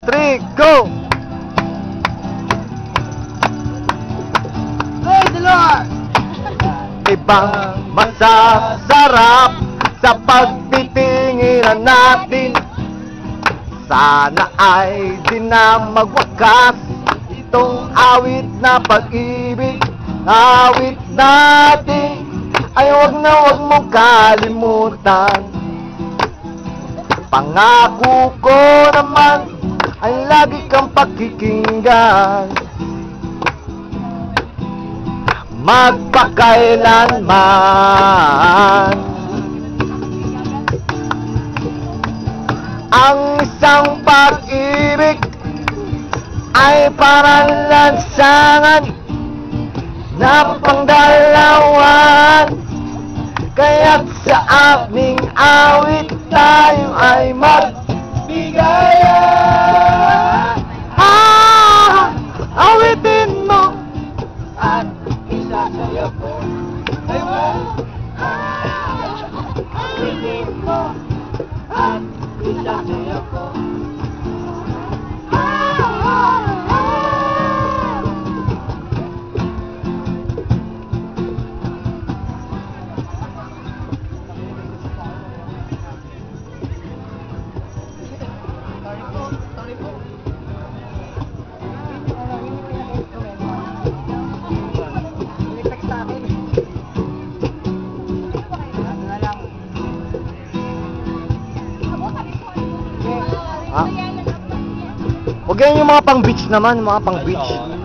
3, go! Praise the Lord! Ibang masasarap sa pagtitinginan natin. Sana ay di na magwakas itong awit na pag-ibig. Awit natin ay wag na wag mong kalimutan. Pangako ko naman ay lagi kang pakikinggan, magpakailanman. Ang isang pag-ibig ay parang lansangan na pangdalawan. Kaya't sa aming awit tayo ay magbigayan. Awitin mo At isa sa'yo po ay awitin mo. At isa sa'yo po. Huwag yan yung mga pang beach naman, mga pang beach.